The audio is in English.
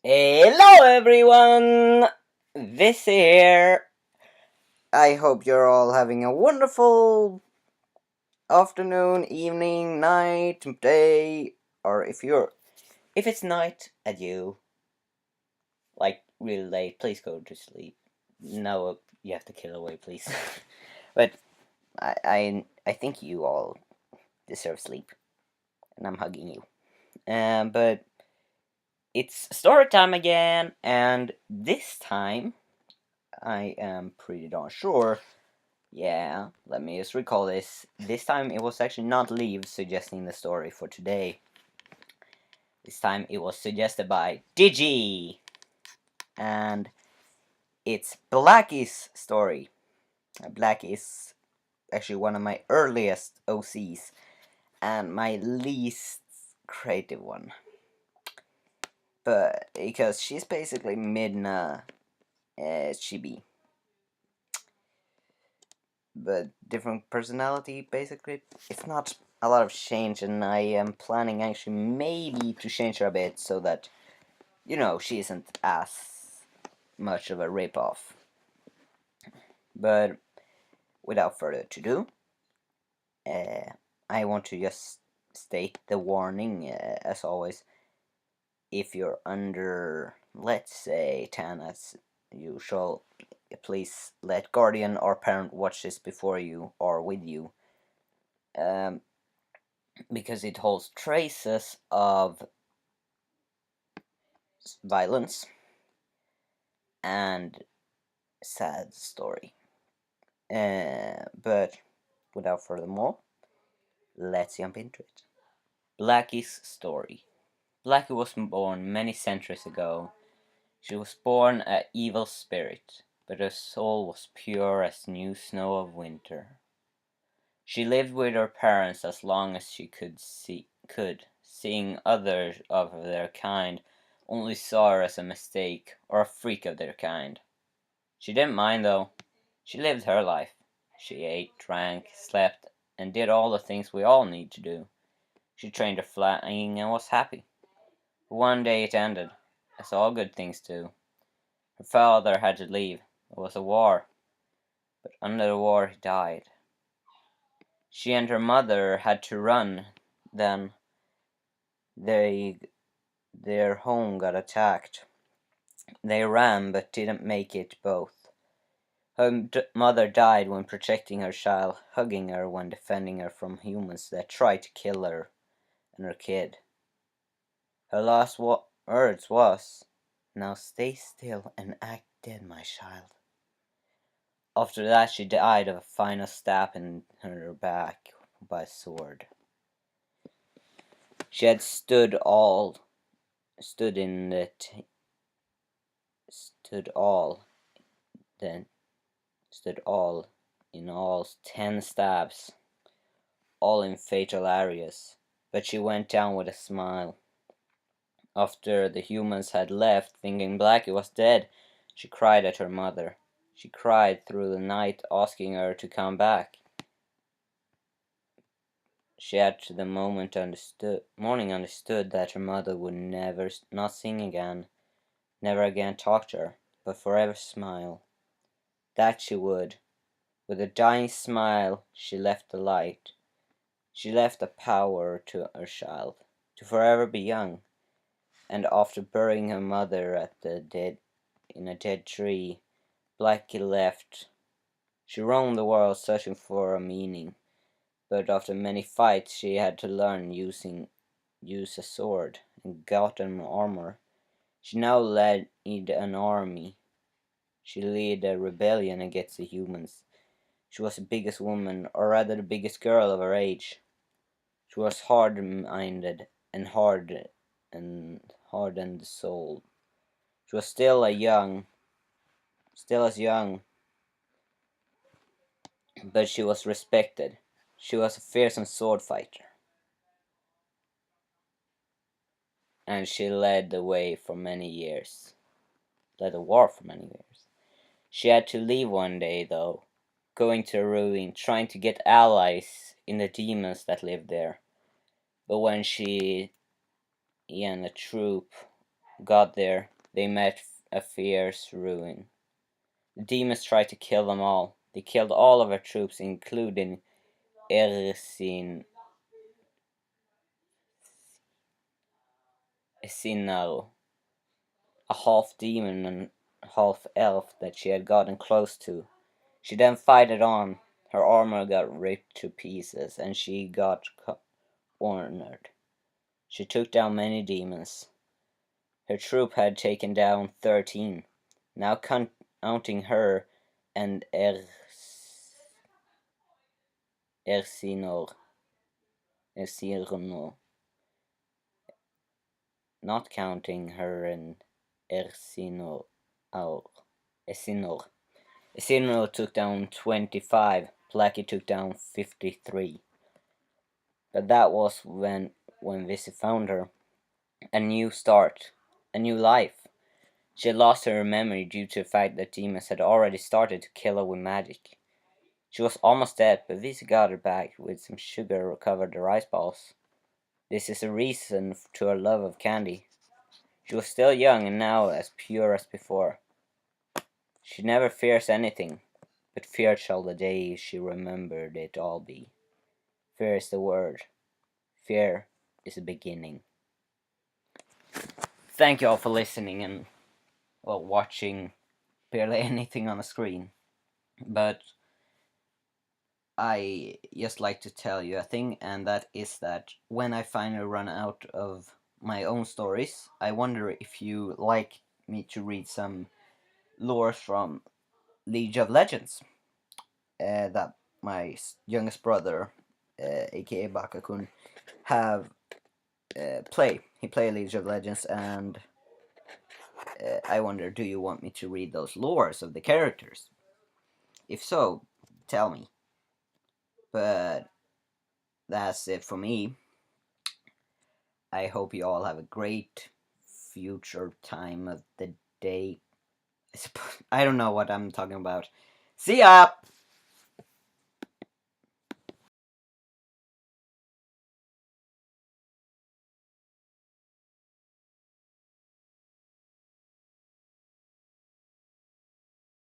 Hello everyone! This here. I hope you're all having a wonderful afternoon, evening, night, day, or if it's night at you, like really late, please go to sleep. No, you have to kill away, please. But I think you all deserve sleep, and I'm hugging you. But it's story time again, and this time I am pretty darn sure. Yeah, let me just recall this. This time it was actually not Leave suggesting the story for today. This time it was suggested by Digi! And it's Blacky's story. Blacky is actually one of my earliest OCs and my least creative one. But because she's basically Midna Chibi. But different personality basically. It's not a lot of change, and I am planning actually maybe to change her a bit so that she isn't as much of a rip-off. But without further ado, I want to just state the warning as always. If you're under, let's say, 10 as usual, please let guardian or parent watch this before you or with you. Because it holds traces of violence and sad story. But without further more, let's jump into it. Blacky's story. Blacky was born many centuries ago. She was born an evil spirit, but her soul was pure as new snow of winter. She lived with her parents as long as she could, seeing others of their kind only saw her as a mistake or a freak of their kind. She didn't mind though. She lived her life. She ate, drank, slept, and did all the things we all need to do. She trained her flying and was happy. But one day it ended, as all good things do. Her father had to leave. There was a war. But under the war he died. She and her mother had to run. Then their home got attacked. They ran but didn't make it both. Her mother died when protecting her child, hugging her when defending her from humans that tried to kill her and her kid. Her last words was, "Now stay still and act dead, my child." After that she died of a final stab in her back by a sword. She had stood all in all 10 stabs, all in fatal areas, but she went down with a smile. After the humans had left, thinking Blacky was dead, she cried at her mother. She cried through the night, asking her to come back. She had to the morning understood that her mother would never not sing again, never again talk to her, but forever smile. That she would. With a dying smile, she left the light. She left the power to her child, to forever be young. And after burying her mother in a dead tree, Blacky left. She roamed the world searching for a meaning, but after many fights she had to learn use a sword and got an armor. She now led an army. She led a rebellion against the humans. She was the biggest woman, or rather the biggest girl of her age. She was hard-minded and hardened soul. She was still as young, but she was respected. She was a fearsome sword fighter, and she led the way for many years. Led the war for many years. She had to leave one day, though, going to a ruin, trying to get allies in the demons that lived there. But when she and the troop got there, they met a fierce ruin. The demons tried to kill them all. They killed all of her troops, including Ersin Esinal, a half demon and half elf that she had gotten close to. She then fought it on. Her armor got ripped to pieces, and she got cornered. She took down many demons. Her troop had taken down 13. Now counting her and Ersinor, Ersirno, not counting her and Ersinor, Esinor. Esinor took down 25. Blacky took down 53. But that was when Visi found her. A new start, a new life. She had lost her memory due to the fact that demons had already started to kill her with magic. She was almost dead, but Visi got her back with some sugar recovered the rice balls. This is a reason to her love of candy. She was still young and now as pure as before. She never fears anything, but feared shall the day she remembered it all be. Fear is the word. Fear is the beginning. Thank you all for listening and watching barely anything on the screen. But I just like to tell you a thing, and that is that when I finally run out of my own stories, I wonder if you like me to read some lore from League of Legends that my youngest brother, aka Bakakun, have play. He play League of Legends, and I wonder, do you want me to read those lores of the characters? If so, tell me. But that's it for me. I hope you all have a great future time of the day. I don't know what I'm talking about. See ya!